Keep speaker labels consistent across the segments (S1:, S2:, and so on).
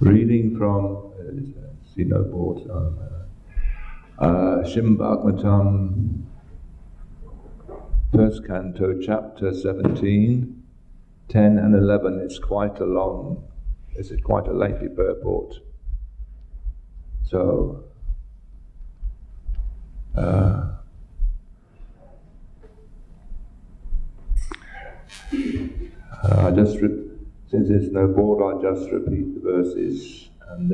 S1: Reading from board, Srim Bhagavatam, first canto, chapter 17, 10 and 11. It's quite a lengthy purport. So, since there's no board, I'll just repeat the verses, and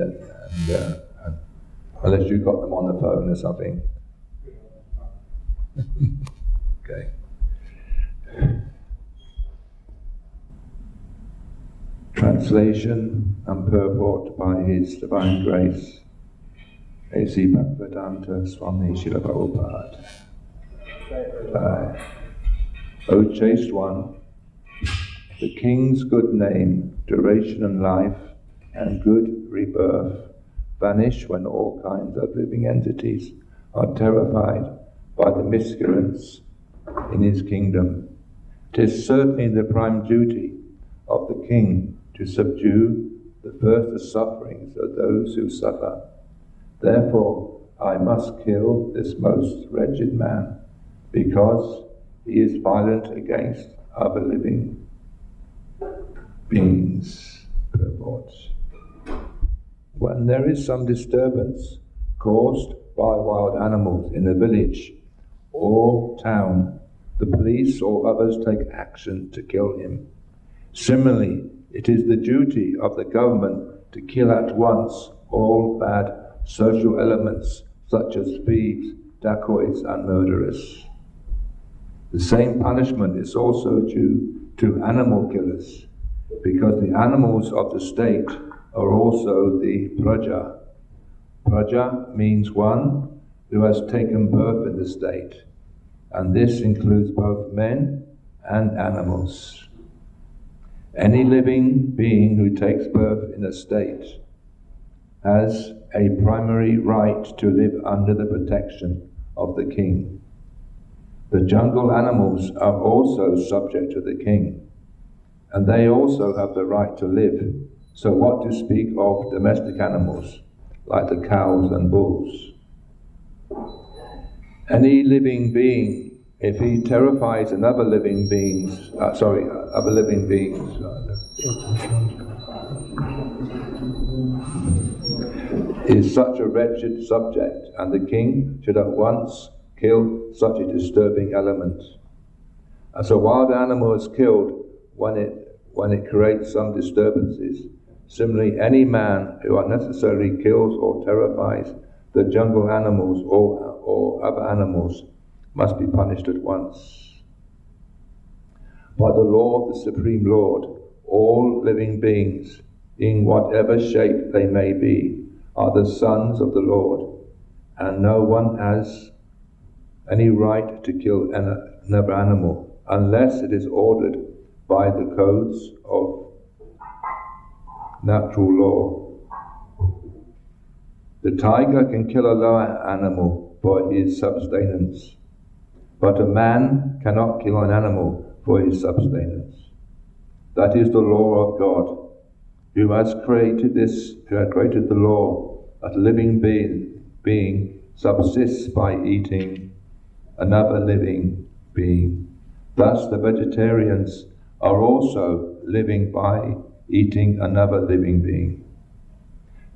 S1: unless you got them on the phone or something. Okay. Translation and purport by His Divine Grace, A.C. Bhaktivedanta Swami Srila Prabhupada. O chaste one, the King's good name, duration and life, and good rebirth vanish when all kinds of living entities are terrified by the miscreants in his kingdom. 'Tis certainly the prime duty of the King to subdue the first sufferings of those who suffer. Therefore, I must kill this most wretched man, because he is violent against other living beings. Purports. When there is some disturbance caused by wild animals in a village or town, the police or others take action to kill him. Similarly, it is the duty of the government to kill at once all bad social elements such as thieves, dacoits and murderers. The same punishment is also due to animal killers, because the animals of the state are also the praja. Praja means one who has taken birth in the state, and this includes both men and animals. Any living being who takes birth in a state has a primary right to live under the protection of the king. The jungle animals are also subject to the king, and they also have the right to live. So what to speak of domestic animals, like the cows and bulls? Any living being, if he terrifies other living beings, is such a wretched subject, and the king should at once kill such a disturbing element. As a wild animal is killed when it creates some disturbances, similarly any man who unnecessarily kills or terrifies the jungle animals or other animals must be punished at once. By the law of the Supreme Lord, all living beings, in whatever shape they may be, are the sons of the Lord, and no one has any right to kill another animal unless it is ordered by the codes of natural law. The tiger can kill a lower animal for his subsistence, but a man cannot kill an animal for his subsistence. That is the law of God, who has created the law that a living being subsists by eating another living being. Thus the vegetarians are also living by eating another living being.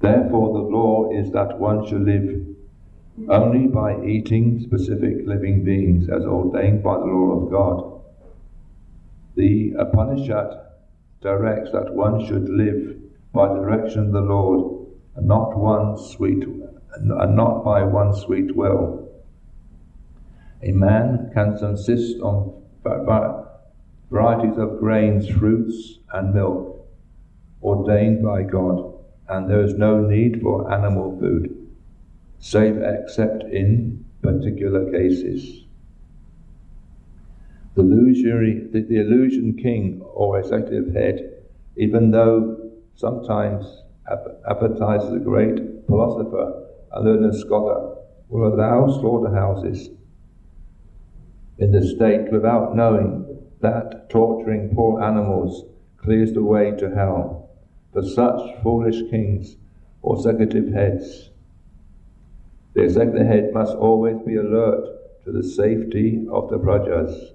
S1: Therefore the law is that one should live only by eating specific living beings as ordained by the law of God. The Upanishad directs that one should live by the direction of the Lord, and not by one's sweet will. A man can subsist on varieties of grains, fruits, and milk ordained by God, and there is no need for animal food, save except in particular cases. The illusion king or executive head, even though sometimes advertised as a great philosopher and learned scholar, will allow slaughterhouses in the state without knowing that torturing poor animals clears the way to hell, for such foolish kings or executive heads. The executive head must always be alert to the safety of the prajas,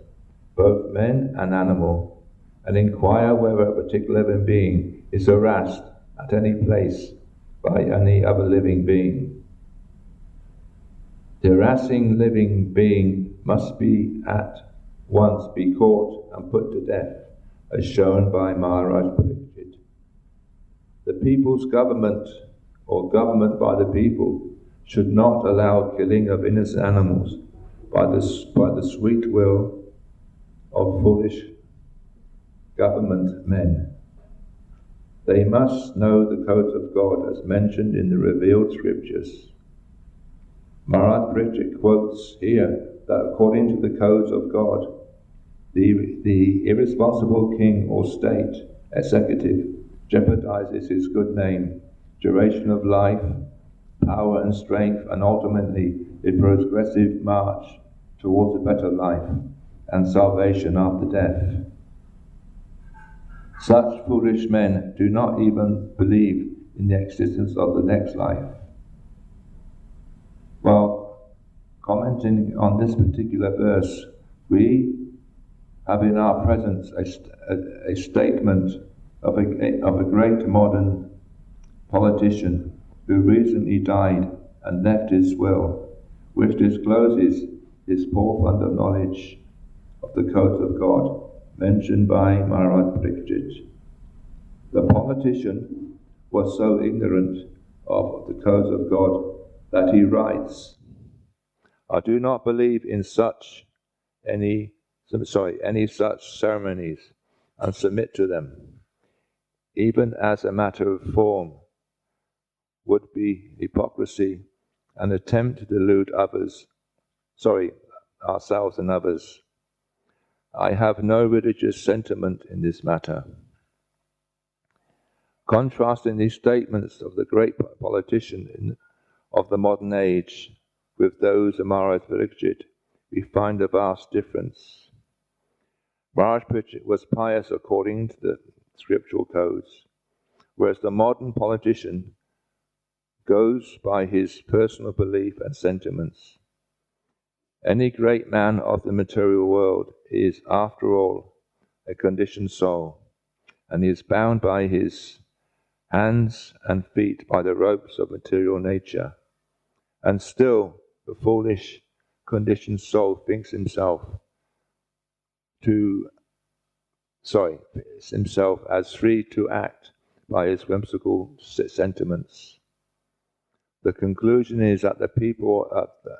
S1: both men and animal, and inquire whether a particular living being is harassed at any place by any other living being. The harassing living being must be at once be caught and put to death, as shown by Maharaj Parikshit. The people's government, or government by the people, should not allow killing of innocent animals by the sweet will of foolish government men. They must know the codes of God as mentioned in the revealed scriptures. Maharaj Parikshit quotes here that according to the codes of God, the irresponsible king or state executive jeopardizes his good name, duration of life, power and strength, and ultimately a progressive march towards a better life and salvation after death. Such foolish men do not even believe in the existence of the next life. Well, commenting on this particular verse, we have in our presence a statement of a great modern politician who recently died and left his will, which discloses his poor fund of knowledge of the codes of God mentioned by Maharaj Parikshit. The politician was so ignorant of the codes of God that he writes, "I do not believe in any such ceremonies and submit to them, even as a matter of form, would be hypocrisy and attempt to delude ourselves and others. I have no religious sentiment in this matter." Contrasting these statements of the great politician of the modern age with those of Maharaj Parikshit, we find a vast difference. Maharaj Parikshit was pious according to the scriptural codes, whereas the modern politician goes by his personal belief and sentiments. Any great man of the material world is, after all, a conditioned soul, and he is bound by his hands and feet by the ropes of material nature. And still, the foolish, conditioned soul thinks himself as free to act by his whimsical sentiments. The conclusion is that the people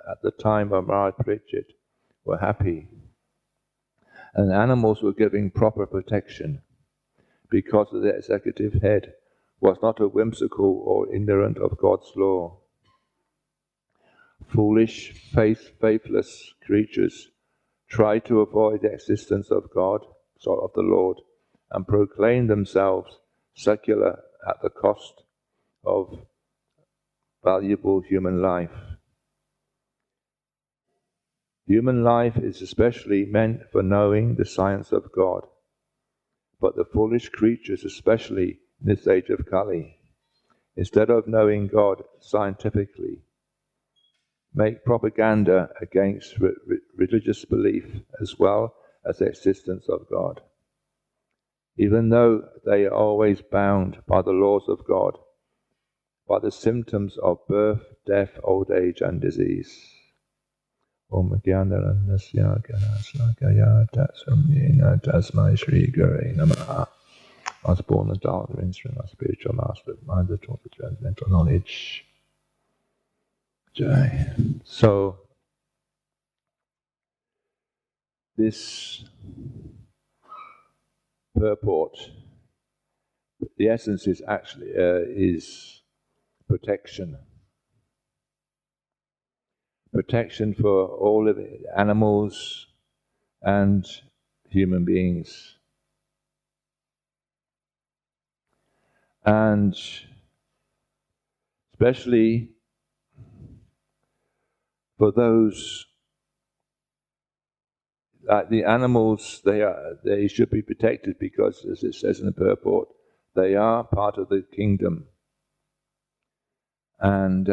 S1: at the time of Maharaj Parikshit were happy, and animals were given proper protection, because the executive head was not a whimsical or ignorant of God's law. Foolish, faithless creatures try to avoid the existence of God, of the Lord, and proclaim themselves secular at the cost of valuable human life. Human life is especially meant for knowing the science of God, but the foolish creatures, especially in this age of Kali, instead of knowing God scientifically, make propaganda against religious belief as well as the existence of God, even though they are always bound by the laws of God, by the symptoms of birth, death, old age, and disease. Om Gyanarannasya Ganasya Tatsamyena Tasmai Shri Gure Namaha. I was born a dark instrument, a spiritual master, mind that taught the transcendental knowledge. Jai. So, this purport, the essence is actually is protection. Protection for all living animals and human beings. And especially for those, like the animals, they should be protected because, as it says in the purport, They are part of the kingdom. And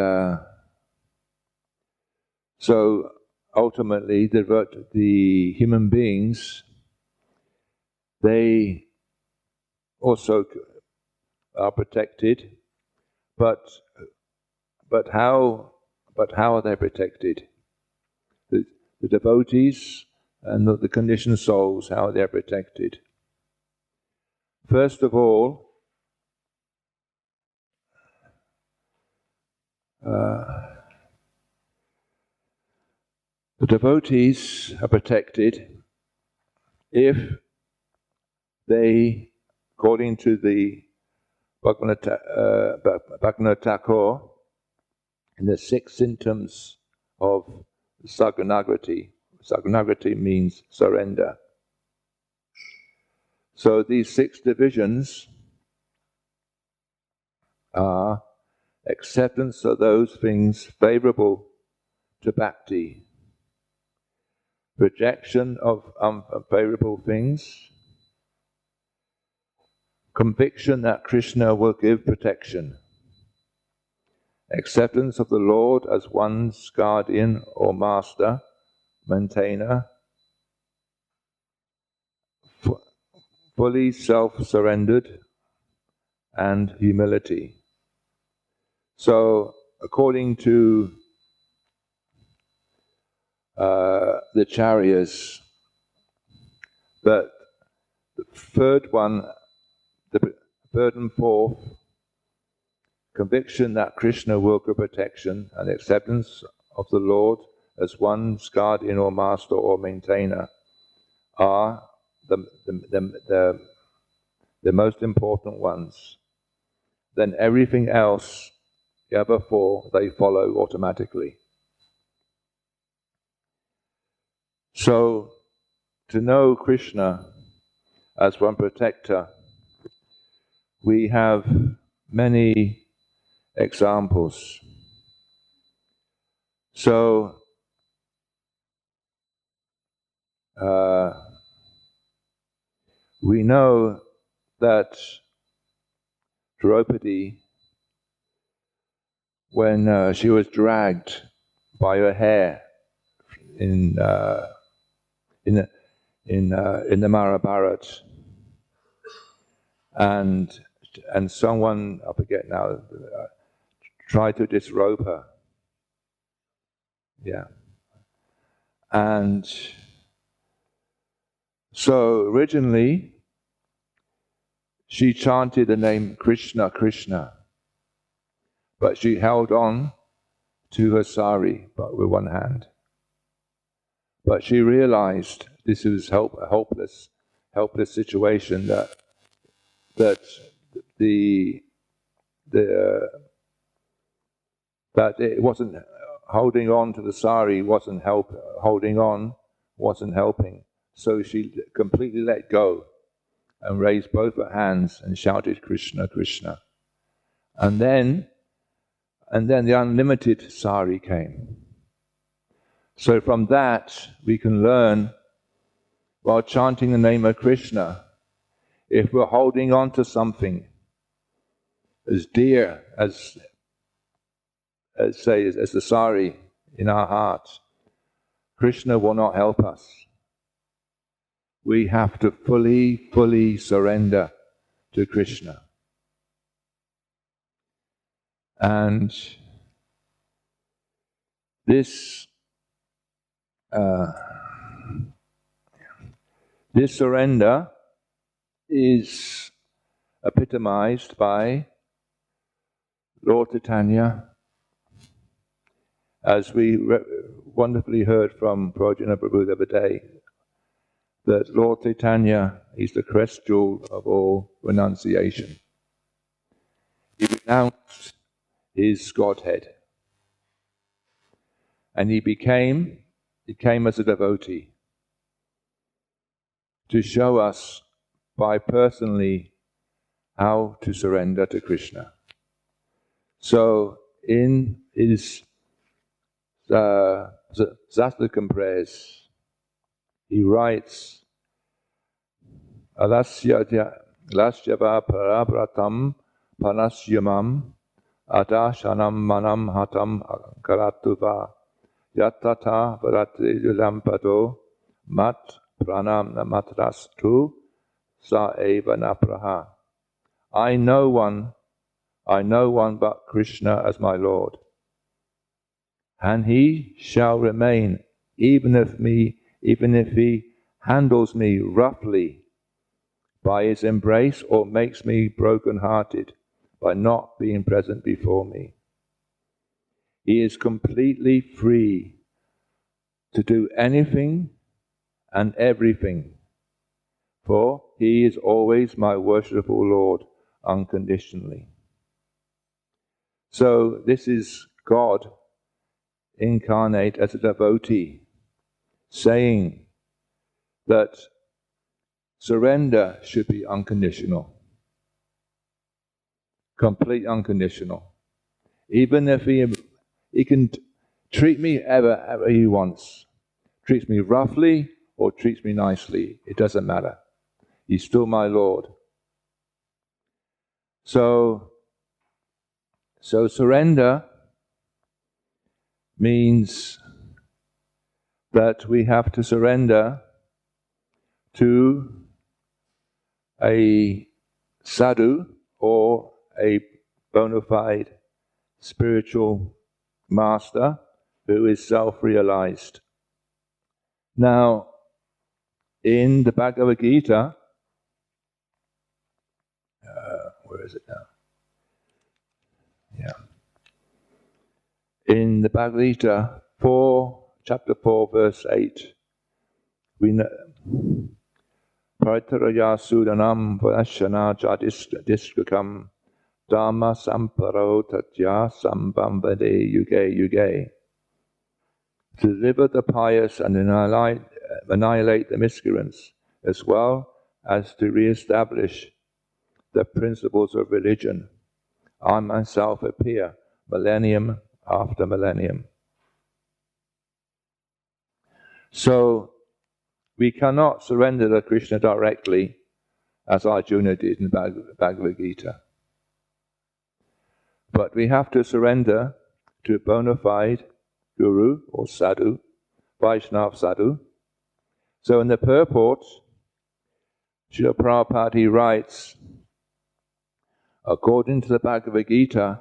S1: so ultimately the human beings, they also are protected, but how are they protected? The devotees and the conditioned souls, how they're protected. First of all, the devotees are protected if they, according to the Bhaktivinoda Thakur, in the 6 symptoms of Sagarnagrati. Sagarnagrati means surrender. So these 6 divisions are acceptance of those things favorable to bhakti, rejection of unfavorable things, conviction that Krishna will give protection, acceptance of the Lord as one's guardian or master, maintainer, fully self-surrendered, and humility. So, according to the Charyas, that the third and fourth, conviction that Krishna will give protection and acceptance of the Lord as one's guardian or master or maintainer, are the most important ones. Then everything else, the other 4, they follow automatically. So, to know Krishna as one protector, we have many examples. So, we know that Draupadi, when she was dragged by her hair in the Mahabharata, and someone, I forget now, tried to disrobe her. Yeah. And so originally, she chanted the name Krishna, Krishna, but she held on to her sari but with one hand. But she realized this was a helpless situation, that it wasn't holding on to the sari, wasn't helping. So she completely let go and raised both her hands and shouted Krishna, Krishna. And then the unlimited sari came. So from that we can learn, while chanting the name of Krishna, if we're holding on to something as dear as the sari in our hearts, Krishna will not help us. We have to fully surrender to Krishna. And this surrender is epitomized by Lord Chaitanya, as we wonderfully heard from Prajna Prabhu the other day, that Lord Chaitanya is the crest jewel of all renunciation. He renounced his Godhead, and he came as a devotee to show us by personally how to surrender to Krishna. So in his Zastakam prayers, he writes, Alasya Lasyava parabratam panasyamam adashanam manam hatam karatuva yatata varatilampado mat pranam namatrastu sa eva napraha. I know one but Krishna as my Lord, and he shall remain even if he handles me roughly by his embrace or makes me broken-hearted by not being present before me. He is completely free to do anything and everything, for he is always my worshipful Lord unconditionally. So this is God incarnate as a devotee, saying that surrender should be unconditional, complete unconditional. Even if he can treat me ever he wants, treats me roughly or treats me nicely, it doesn't matter. He's still my Lord. So surrender means that we have to surrender to a sadhu or a bona fide spiritual master who is self-realized. Now, in the Bhagavad Gita, where is it now? Yeah. In the Bhagavad Gita, chapter 4, verse 8, we know Paritaraya Sudanam Vashana Jadiskakam Dhamma Samparo Tatya Sambambade Yuge Yuge. To deliver the pious and annihilate the miscreants, as well as to re-establish the principles of religion. I myself appear millennium after millennium. So we cannot surrender to Krishna directly, as Arjuna did in the Bhagavad Gita. But we have to surrender to a bona fide guru or sadhu, Vaishnava sadhu. So in the purport, Srila Prabhupada writes, according to the Bhagavad Gita,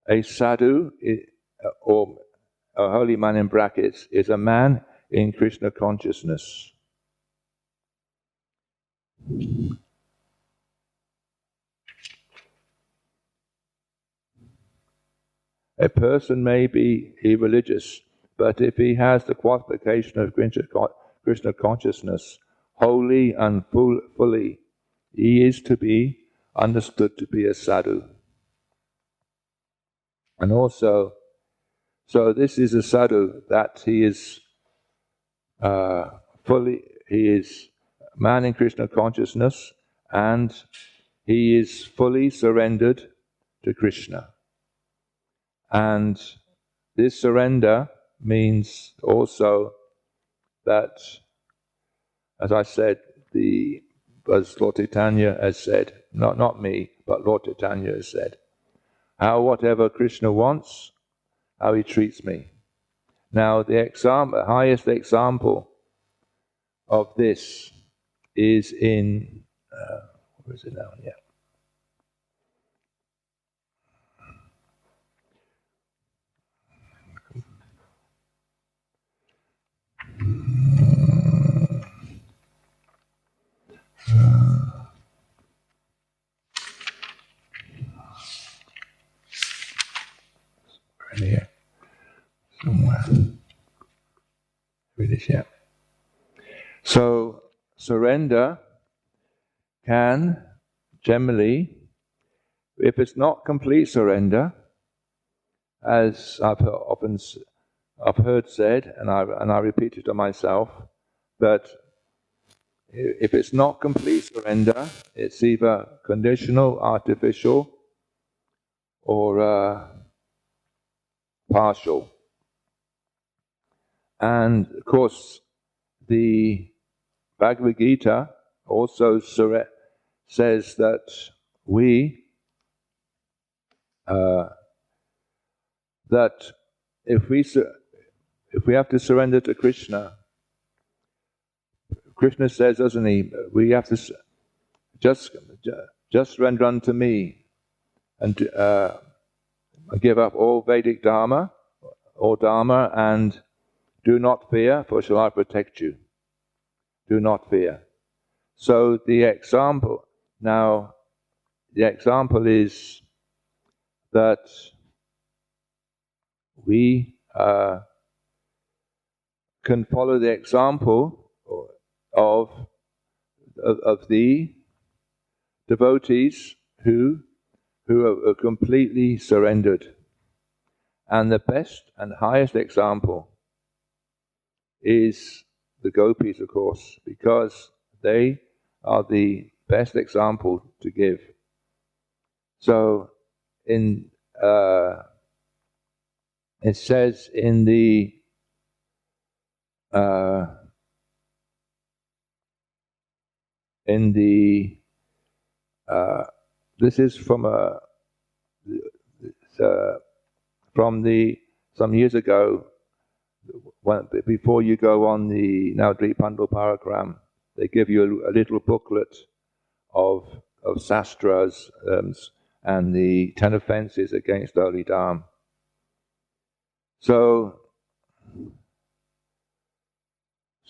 S1: a sadhu, or a holy man in brackets, is a man in Krishna consciousness. A person may be irreligious, but if he has the qualification of Krishna consciousness, wholly and fully, he is to be understood to be a sadhu. And also, so this is a sadhu that he is he is a man in Krishna consciousness, and he is fully surrendered to Krishna. And this surrender means also that, as I said, as Lord Chaitanya has said, not me, but Lord Chaitanya has said, how whatever Krishna wants, how he treats me. Now, the highest example of this is in, where is it now? Yeah. Right here, somewhere. Read this, yeah. So, surrender can generally, if it's not complete surrender, as I've heard said, and I repeat it to myself, that if it's not complete surrender, it's either conditional, artificial, or partial. And of course, the Bhagavad Gita also says that that if we have to surrender to Krishna, Krishna says, doesn't he? We have to just surrender unto me and give up all Vedic Dharma, and do not fear, for shall I protect you. Do not fear. So the example is that we can follow the example of the devotees who are completely surrendered. And the best and highest example is the gopis, of course, because they are the best example to give. So it says in the this is from some years ago, before you go on the Navadvip Pandal Parakram, they give you a little booklet of sastras and the 10 offences against holy Dham. So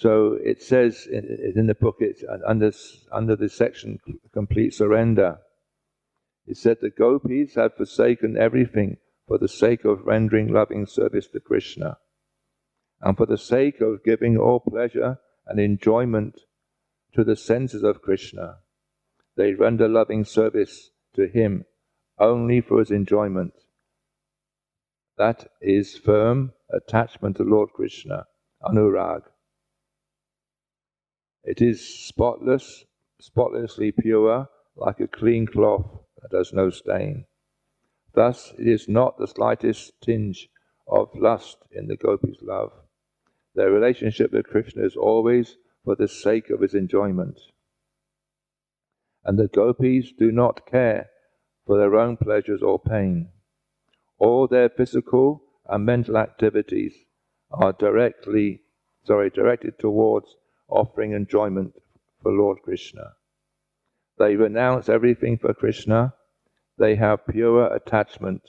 S1: it says in the book, it's under this section, complete surrender. It said the gopis had forsaken everything for the sake of rendering loving service to Krishna, and for the sake of giving all pleasure and enjoyment to the senses of Krishna. They render loving service to him only for his enjoyment. That is firm attachment to Lord Krishna, anurag. It is spotlessly pure, like a clean cloth that has no stain. Thus, it is not the slightest tinge of lust in the gopis' love. Their relationship with Krishna is always for the sake of his enjoyment. And the gopis do not care for their own pleasures or pain. All their physical and mental activities are directed towards offering enjoyment for Lord Krishna. They renounce everything for Krishna. They have pure attachment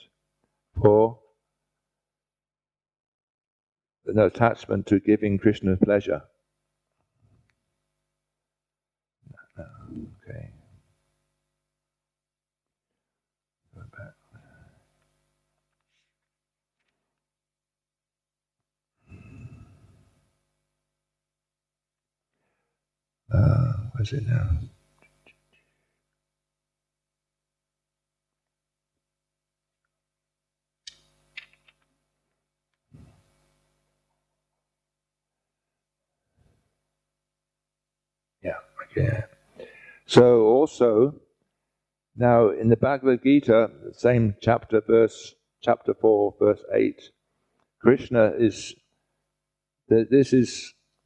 S1: to giving Krishna pleasure. Okay. Go back. Where's it now? Yeah, okay. So also, now in the Bhagavad Gita, the same chapter 4, verse 8, Krishna is,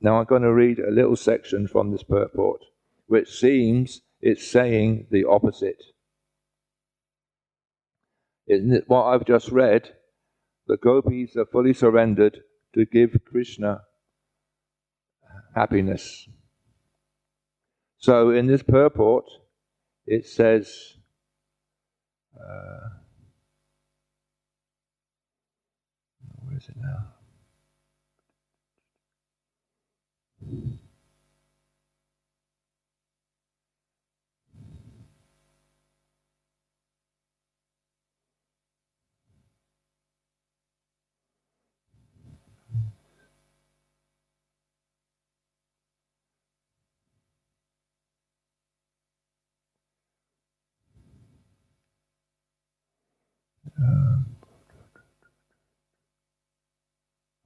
S1: now I'm going to read a little section from this purport, which seems it's saying the opposite. In what I've just read, the gopis are fully surrendered to give Krishna happiness. So in this purport, it says, where is it now?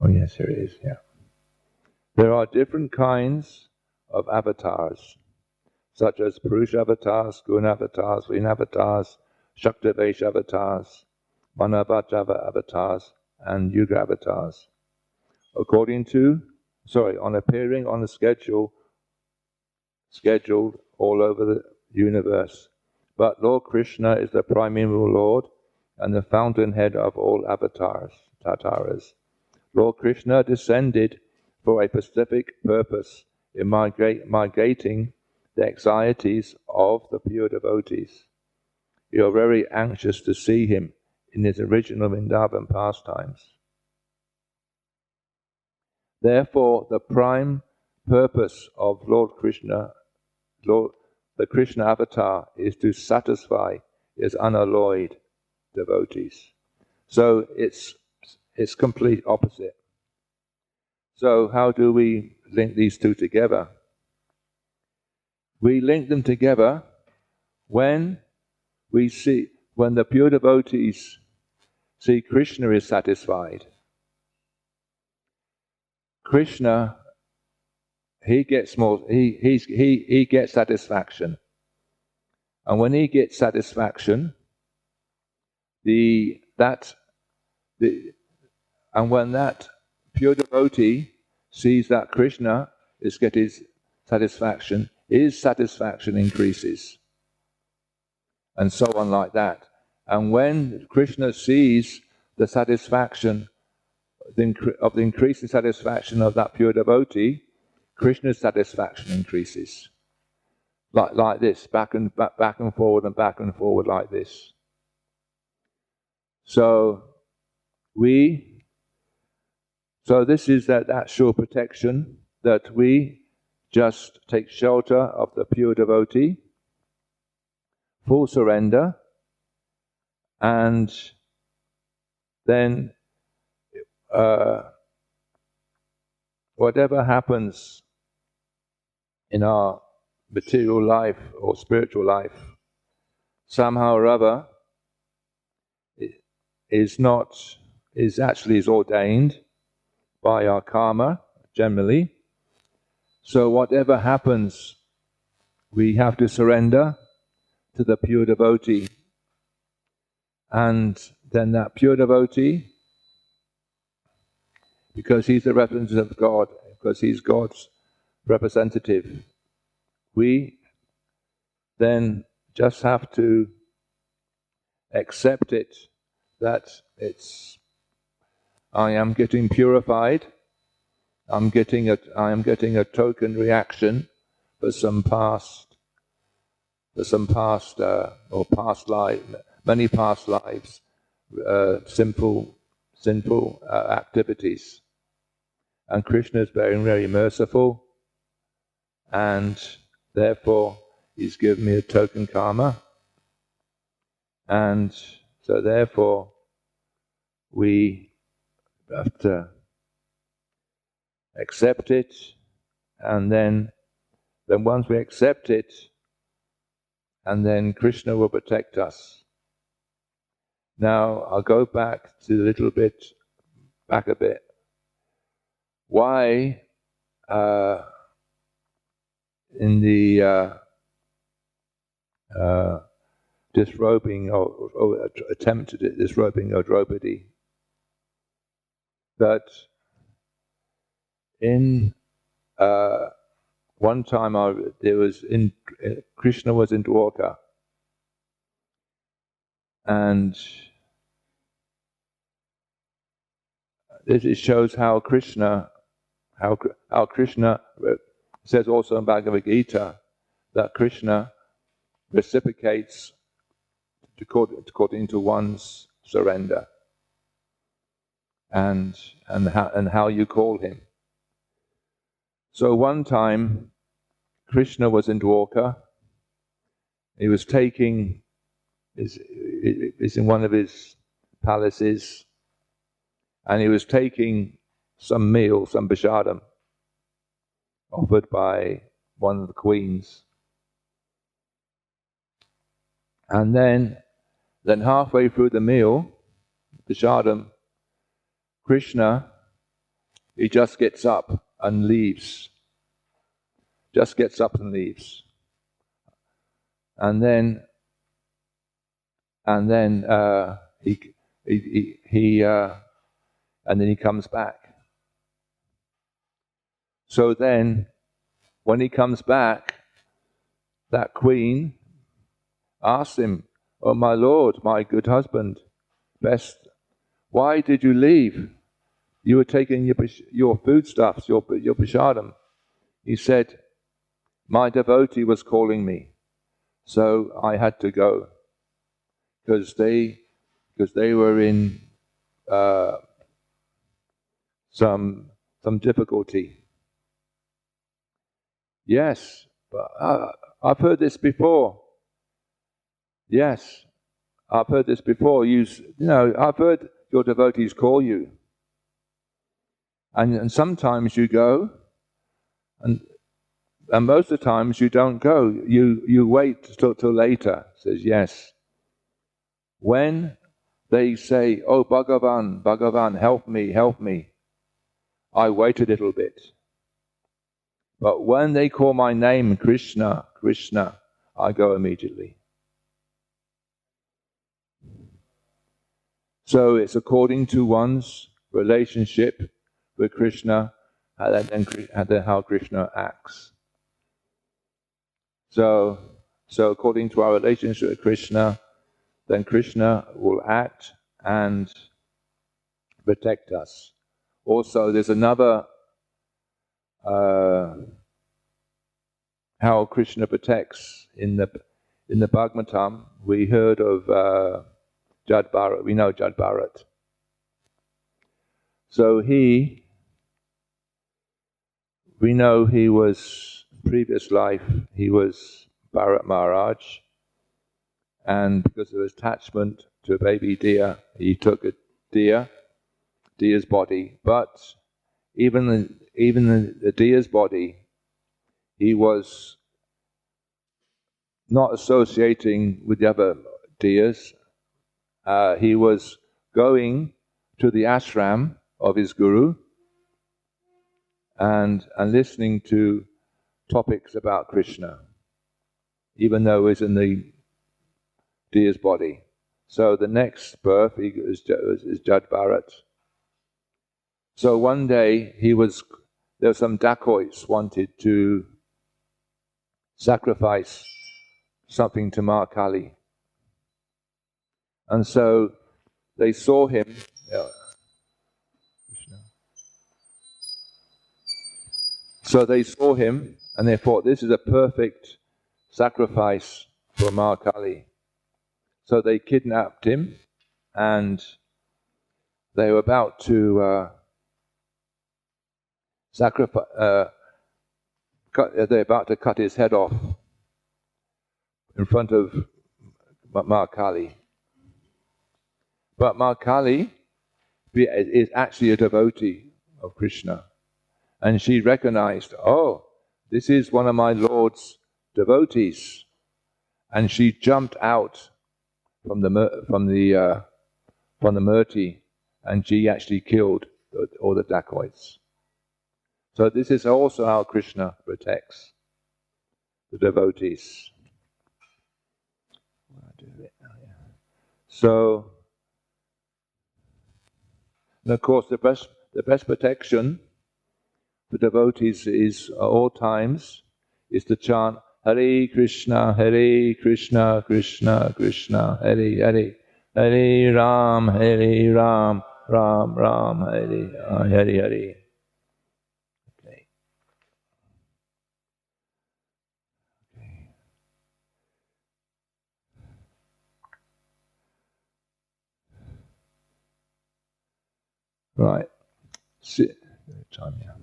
S1: Oh yes, here it is, yeah. There are different kinds of avatars, such as Purusha avatars, Guna avatars, Lina avatars, Shaktavesh avatars, Manavajava avatars, and Yuga avatars. On appearing on the schedule scheduled all over the universe. But Lord Krishna is the primeval Lord and the fountainhead of all avatars. Lord Krishna descended for a specific purpose in migrating the anxieties of the pure devotees. You are very anxious to see him in his original Vrindavan pastimes. Therefore, the prime purpose of Lord Krishna, the Krishna avatar, is to satisfy his unalloyed devotees. So it's complete opposite. So how do we link these two together? We link them together when the pure devotees see Krishna is satisfied. Krishna, he gets satisfaction, and when he gets satisfaction, and when that pure devotee sees that Krishna is getting satisfaction, his satisfaction increases, and so on like that. And when Krishna sees the satisfaction of the increasing satisfaction of that pure devotee, Krishna's satisfaction increases. Like this, back and forward and back and forward like this. So this is that sure protection, that we just take shelter of the pure devotee, full surrender, and then whatever happens in our material life or spiritual life, somehow or other, is ordained by our karma, generally. So whatever happens, we have to surrender to the pure devotee. And then that pure devotee, because he's the representative of God, because he's God's representative, we then just have to accept it, that I am getting purified. I am getting a token reaction for some past many past lives, sinful activities. And Krishna is very, very merciful, and therefore he's given me a token karma, and so therefore we have to accept it, and then once we accept it, and then Krishna will protect us. Now I'll go back a bit. Why in the disrobing or attempted disrobing of Draupadi, that in one time Krishna was in Dwarka, and it shows how Krishna says also in Bhagavad Gita that Krishna reciprocates according to one's surrender and how you call him. So one time Krishna was in Dwarka. He was he's in one of his palaces, and he was taking some meal, some prasadam, offered by one of the queens. And then halfway through the meal, prasadam, Krishna, he just gets up and leaves. And then he comes back. So then, when he comes back, that queen asked him, "Oh, my lord, my good husband, best, why did you leave? You were taking your foodstuffs, your prasadam." He said, "My devotee was calling me, so I had to go, because they were in some difficulty." Yes, but I've heard this before. Yes, I've heard this before. I've heard your devotees call you, and sometimes you go, and most of the times you don't go. You wait till later. Says yes. When they say, "Oh, Bhagavan, Bhagavan, help me, help me," I wait a little bit. But when they call my name, Krishna, Krishna, I go immediately. So it's according to one's relationship with Krishna and then how Krishna acts. So according to our relationship with Krishna, then Krishna will act and protect us. Also, there's another how Krishna protects in the Bhagavatam. We heard of Jad Bharat. We know Jad Bharat. So we know he was, previous life, he was Bharat Maharaj, and because of his attachment to a baby deer, he took a deer's body. But even the deer's body, he was not associating with the other deers. He was going to the ashram of his guru and listening to topics about Krishna, even though he was in the deer's body. So the next birth is Jad Bharat. So one day there were some dacoits wanted to sacrifice something to Ma Kali. And so they saw him. So they saw him and they thought, this is a perfect sacrifice for Ma Kali. So they kidnapped him and they were about to they're about to cut his head off in front of Ma Kali. But Ma Kali is actually a devotee of Krishna. And she recognized, oh, this is one of my Lord's devotees. And she jumped out from the murti, and she actually killed all the dacoits. So this is also how Krishna protects the devotees. So, and of course, the best protection for devotees is at all times is to chant Hare Krishna, Krishna Krishna, Hare Hare, Hare Ram, Ram Ram, Hare Hare. Okay. Right. Time here.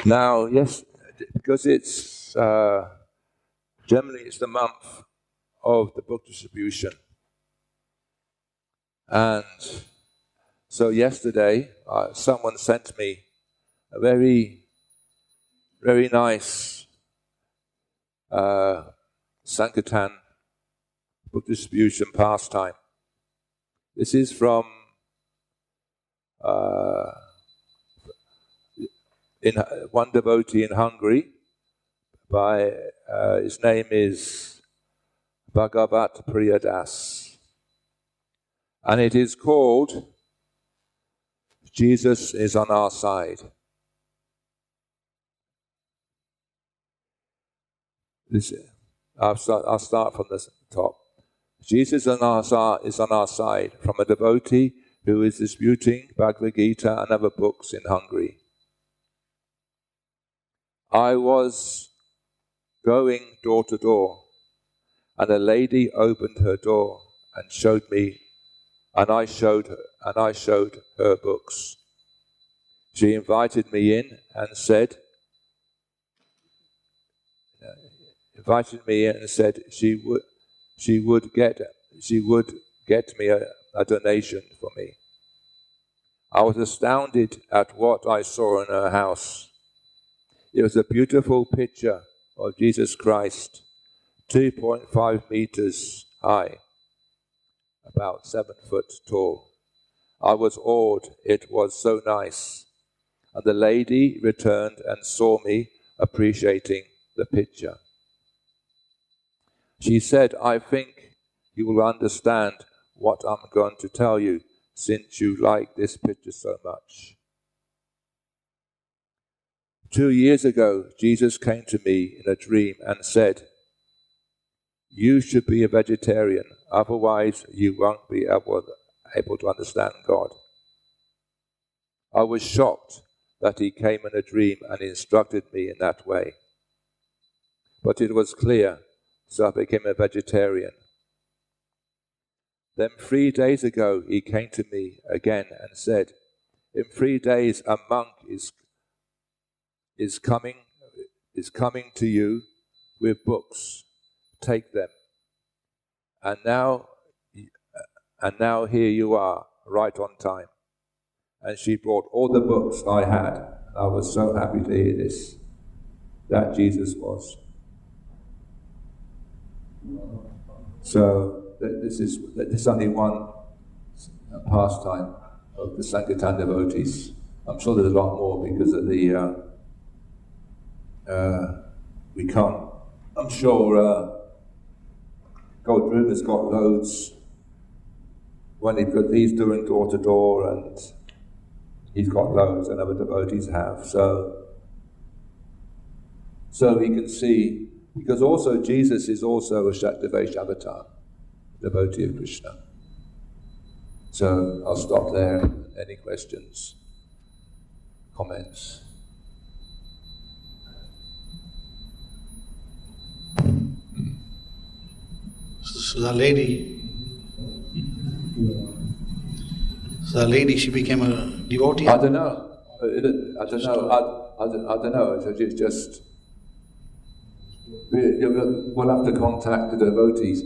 S1: Now, yes, because it's generally it's the month of the book distribution, and so yesterday someone sent me a very, very nice Sankirtan book distribution pastime. This is from in one devotee in Hungary. By his name is Bhagavat Priyadas, and it is called Jesus is on Our Side. I'll start from the top. Jesus is on our side from a devotee who is disputing Bhagavad Gita and other books in Hungary. I was going door to door, and a lady opened her door and showed me, and I showed her books. She invited me in and said she would get me a donation for me. I was astounded at what I saw in her house. It was a beautiful picture of Jesus Christ, 2.5 meters high, about 7 foot tall. I was awed. It was so nice. And the lady returned and saw me appreciating the picture. She said, I think you will understand what I'm going to tell you, since you like this picture so much. 2 years ago, Jesus came to me in a dream and said, you should be a vegetarian, otherwise you won't be able to understand God. I was shocked that he came in a dream and instructed me in that way. But it was clear, so I became a vegetarian. Then 3 days ago, he came to me again and said, in 3 days a monk is coming to you with books. Take them. And now here you are, right on time. And she brought all the books I had. I was so happy to hear this, that Jesus was. So this is only one pastime of the Sankirtan devotees. I'm sure there's a lot more because of the we can't. I'm sure Goldroom has got loads because he's doing door to door, and he's got loads, and other devotees have. So we can see, because also Jesus is also a Shaktavesh avatar, devotee of Krishna. So I'll stop there. Any questions, comments?
S2: So the lady, she became a devotee?
S1: I don't know. I don't know. It's just, we'll have to contact the devotees.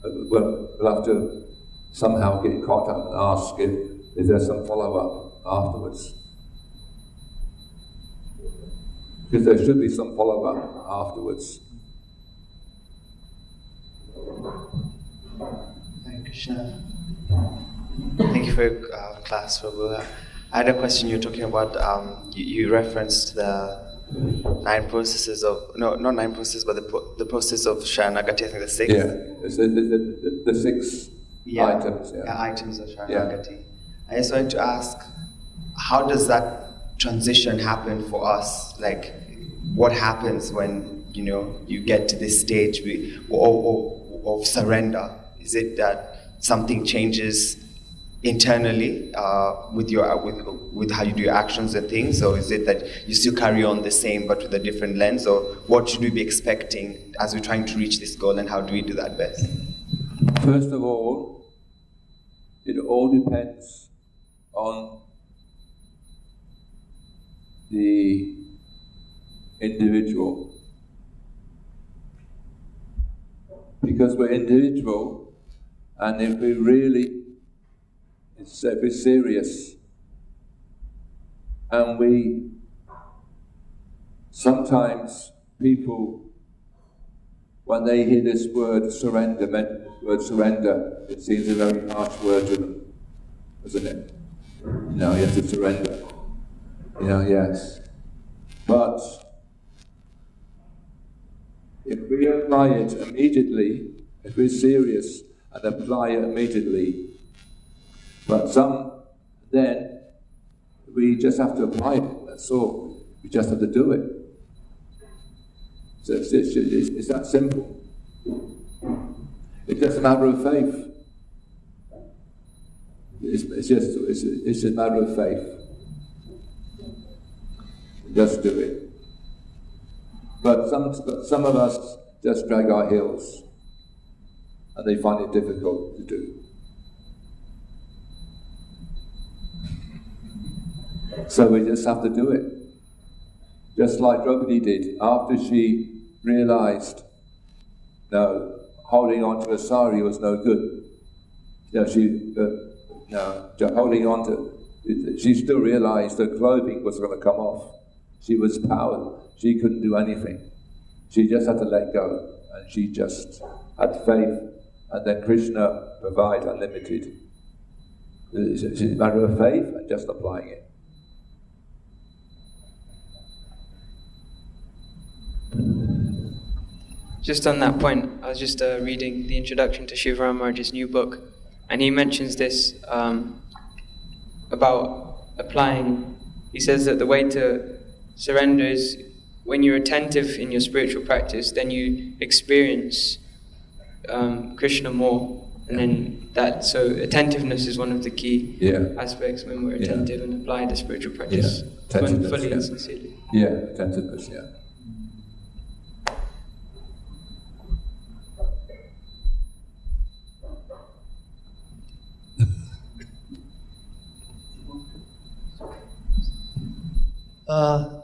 S1: We'll have to somehow get in contact and ask if there's some follow-up afterwards. Because there should be some follow-up afterwards.
S3: Hare Krishna. Thank you for your class, Prabhu. I had a question. You're talking about, you referenced the 9 processes of, no, not 9 processes, but the process of Sharanagati, I think the 6.
S1: Yeah, it's the 6 items.
S3: Yeah, items of Sharanagati. I just wanted to ask, how does that transition happen for us? Like, what happens when, you get to this stage of surrender? Is it that something changes internally with how you do your actions and things, or is it that you still carry on the same but with a different lens, or what should we be expecting as we're trying to reach this goal, and how do we do that best?
S1: First of all, it all depends on the individual, because we're individual, and if we really we're serious, and sometimes people, when they hear this word surrender, it seems a very harsh word to them, doesn't it? You have to surrender. Yes. But if we apply it immediately, if we're serious and apply it immediately, but then we just have to apply it, that's all. We just have to do it. So it's that simple. It's just a matter of faith. It's a matter of faith. Just do it. But some of us just drag our heels, and they find it difficult to do. So we just have to do it. Just like Draupadi did, after she realized, no, holding on to a sari was no good. Holding on to, she still realized her clothing was going to come off. She was powered. She couldn't do anything. She just had to let go, and she just had faith, and then Krishna provides unlimited. It's a matter of faith and just applying it.
S4: Just on that point, I was just reading the introduction to Shivaram Maharaj's new book, and he mentions this about applying. He says that the way to surrender is when you're attentive in your spiritual practice, then you experience Krishna more, and then so attentiveness is one of the key aspects when we're attentive and apply the spiritual practice fully and sincerely.
S1: Yeah, attentiveness, yeah.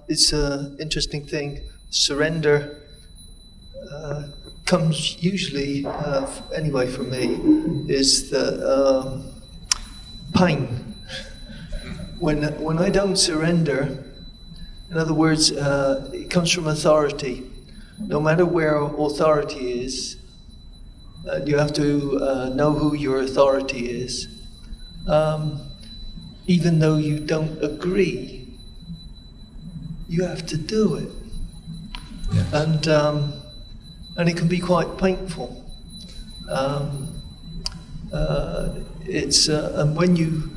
S5: It's an interesting thing. Surrender comes usually, anyway for me, is the pain. When I don't surrender, in other words, it comes from authority. No matter where authority is, you have to know who your authority is. Even though you don't agree, you have to do it.
S1: Yes.
S5: And it can be quite painful. It's and when you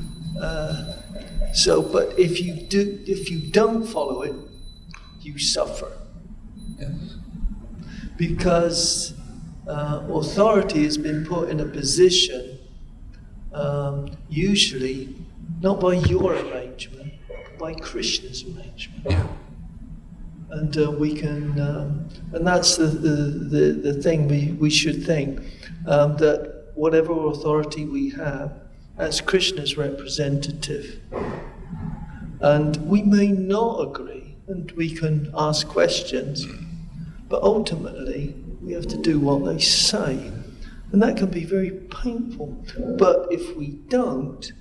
S5: but if you don't follow it, you suffer.
S1: Yes.
S5: Because authority has been put in a position, usually not by your arrangement, but by Krishna's arrangement.
S1: Yeah.
S5: And we can, and that's the thing we should think, that whatever authority we have, as Krishna's representative. And we may not agree, and we can ask questions, but ultimately we have to do what they say. And that can be very painful. But if we don't,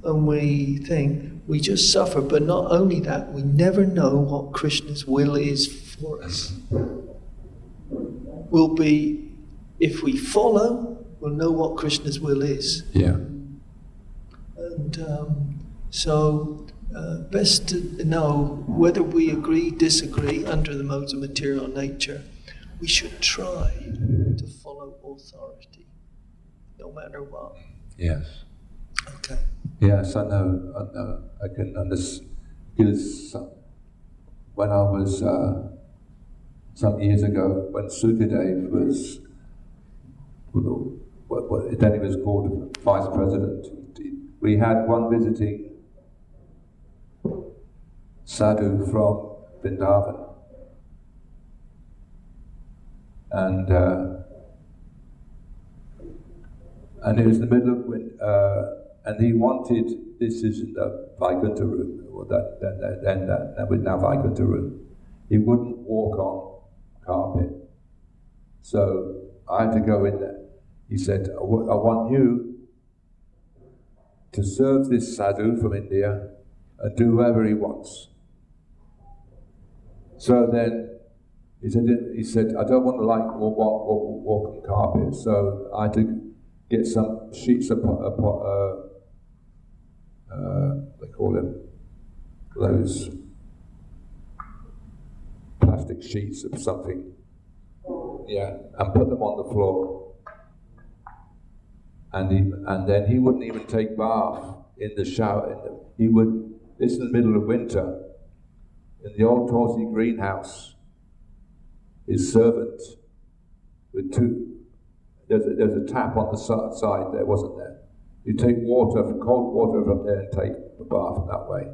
S5: and we think, we just suffer. But not only that, we never know what Krishna's will is for us. If we follow, we'll know what Krishna's will is.
S1: Yeah.
S5: And so, best to know whether we agree, disagree under the modes of material nature. We should try to follow authority, no matter what.
S1: Yes.
S5: Okay.
S1: Yes, I know. I can understand. Because when I was, some years ago, when Sukadev was, then he was called vice president, we had one visiting sadhu from Vrindavan. And it was in the middle of winter, and he wanted, this is in the Vaikuntha room, or that was now Vaikuntha room. He wouldn't walk on carpet. So I had to go in there. He said, I want you to serve this sadhu from India and do whatever he wants. So then he said, I don't want to walk on carpet. So I had to get some sheets of they call them those plastic sheets of something, and put them on the floor. And then he wouldn't even take bath in the shower. This is the middle of winter, in the old Tulsi greenhouse. his servant with two. There's a tap on the side there, wasn't there? You take water, cold water from there, and take a bath that way.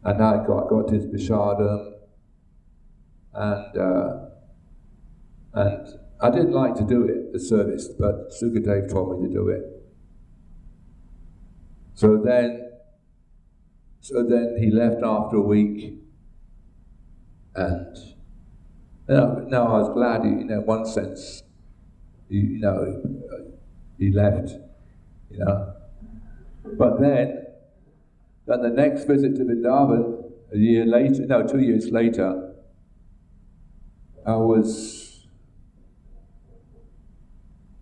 S1: And I got his Bishadam, and I didn't like to do it, the service, but Sukadev told me to do it. So then he left after a week, and now I was glad, in one sense, he left, But then the next visit to Vrindavan, 2 years later, I was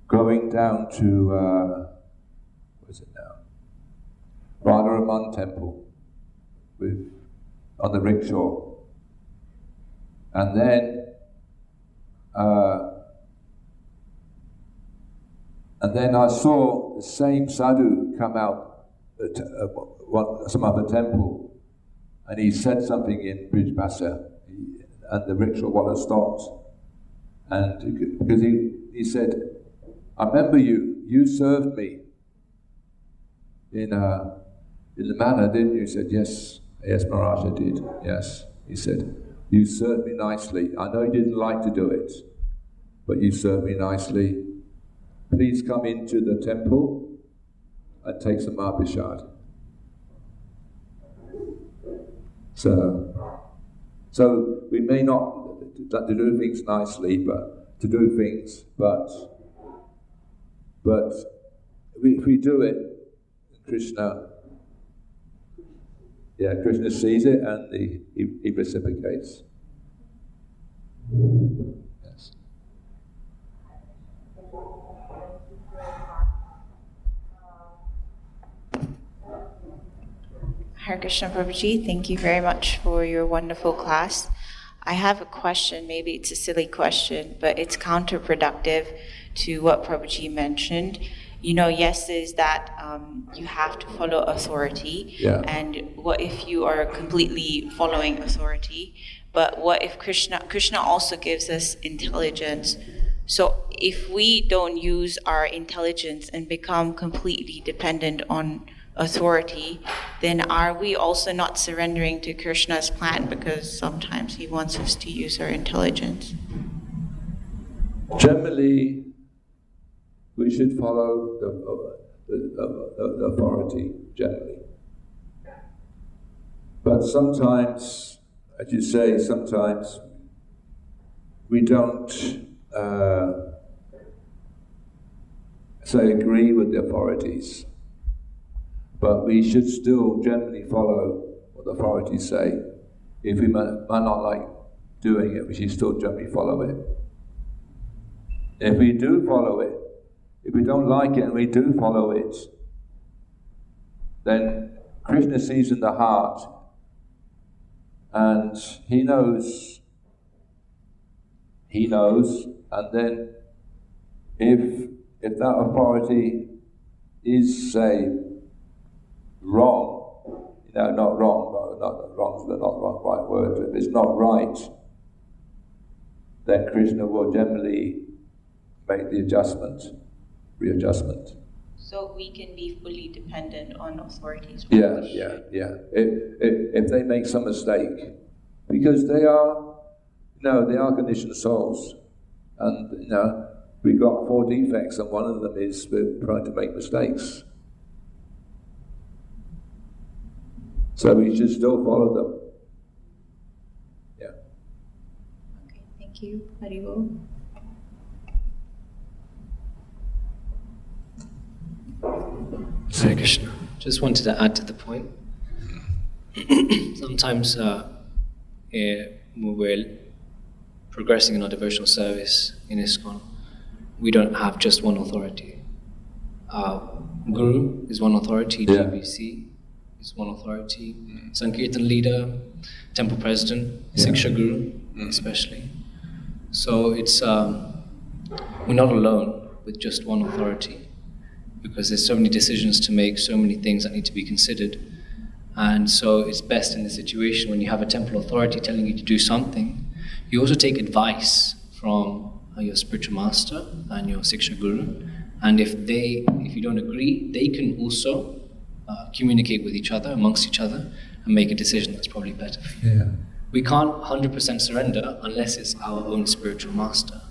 S1: going down to, what is it now? Radharaman Temple on the rickshaw. And then I saw the same sadhu come out at some other temple, and he said something in Brij Bhasha, and the rickshaw wallah stopped, and because he said, "I remember you served me in the manner, didn't you?" He said, "Yes, Maharaj, I did, yes." He said, "You served me nicely. I know you didn't like to do it, but you served me nicely. Please come into the temple and take some Abhishad." So we may not to do things nicely, but if we do it, Krishna sees it and he reciprocates. Yes.
S6: Hare Krishna Prabhuji, thank you very much for your wonderful class. I have a question, maybe it's a silly question, but it's counterproductive to what Prabhuji mentioned. Yes, is that you have to follow authority,
S1: Yeah.
S6: and what if you are completely following authority? But what if Krishna also gives us intelligence? So if we don't use our intelligence and become completely dependent on authority, then are we also not surrendering to Krishna's plan, because sometimes he wants us to use our intelligence?
S1: Generally, we should follow the authority, generally. But sometimes, as you say, sometimes we don't agree with the authorities. But we should still generally follow what the authorities say. If we might not like doing it, we should still generally follow it. If we do follow it, if we don't like it and we do follow it, then Krishna sees in the heart, and he knows, and then if that authority is, say, wrong, not wrong, not wrong's not the right word, but if it's not right, then Krishna will generally make the readjustment.
S6: So we can be fully dependent on authorities.
S1: Yeah. If they make some mistake, because they are conditioned souls, and we've got 4 defects, and one of them is we're trying to make mistakes. So we should still follow them. Yeah.
S6: Okay, thank you. Haribol.
S7: Hare Krishna. Just wanted to add to the point. Sometimes when we're progressing in our devotional service in ISKCON, we don't have just one authority. Guru is one authority, GBC is one authority, Sankirtan leader, temple president, Siksha Guru especially. So it's we're not alone with just one authority, because there's so many decisions to make, so many things that need to be considered. And so it's best in the situation when you have a temple authority telling you to do something, You also take advice from your spiritual master and your Siksha Guru, and if you don't agree, they can also communicate with each other, amongst each other, and make a decision that's probably better for you.
S1: Yeah.
S7: We can't 100% surrender unless it's our own spiritual master.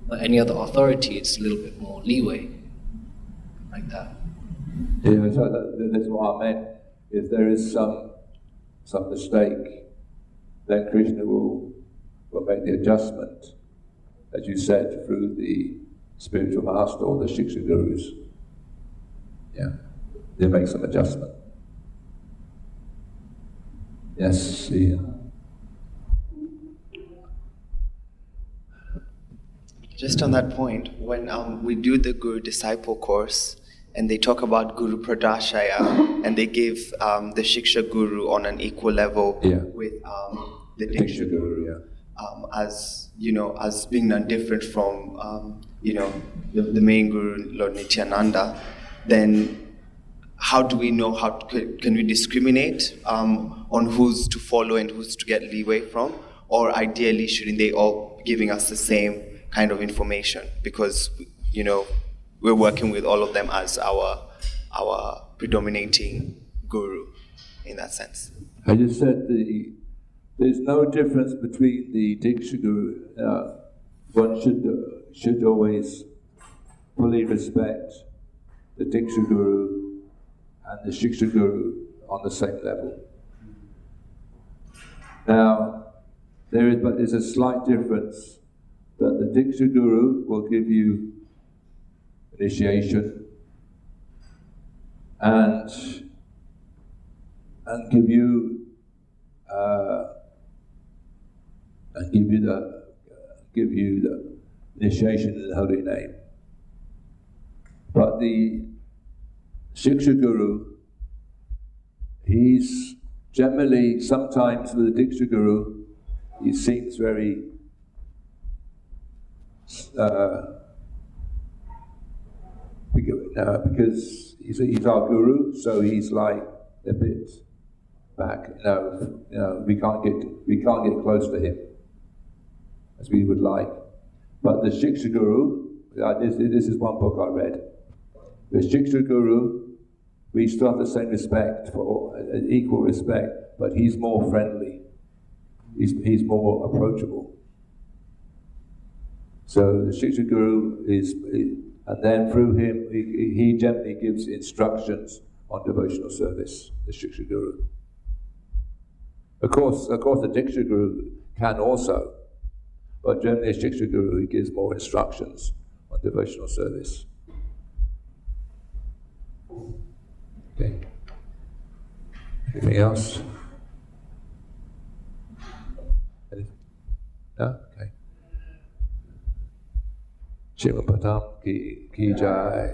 S7: But any other authority, it's a little bit more leeway, like that.
S1: Yeah, so that's what I meant. If there is some mistake, then Krishna will make the adjustment, as you said, through the spiritual master or the Shiksha Gurus. Yeah, they make some adjustment. Yes, yeah.
S3: Just on that point, when we do the Guru Disciple course, and they talk about Guru Pradashaya, and they give the Shiksha Guru on an equal level with the Diksha Guru, as as being none different from the main Guru, Lord Nityananda, then how do we know, can we discriminate on who's to follow and who's to get leeway from? Or ideally, shouldn't they all be giving us the same kind of information? Because, we're working with all of them as our predominating guru in that sense.
S1: I just said there's no difference between the Diksha Guru. One should always fully respect the Diksha Guru and the Shiksha Guru on the same level. Now, there's a slight difference that the Diksha Guru will give you initiation and give you the initiation in the holy name. But the Shiksha Guru, he's generally, sometimes with the Diksha Guru, he seems very because he's our guru, so he's like a bit back. We can't get close to him as we would like. But the Shiksha Guru, this is one book I read. The Shiksha Guru, we still have the same respect, for equal respect, but he's more friendly. He's more approachable. So the Shiksha Guru and then through him, he generally gives instructions on devotional service, the Shiksha Guru. Of course, the Diksha Guru can also, but generally the Shiksha Guru, he gives more instructions on devotional service. Okay. Anything else? No? Okay. Shiva Patam ki jai.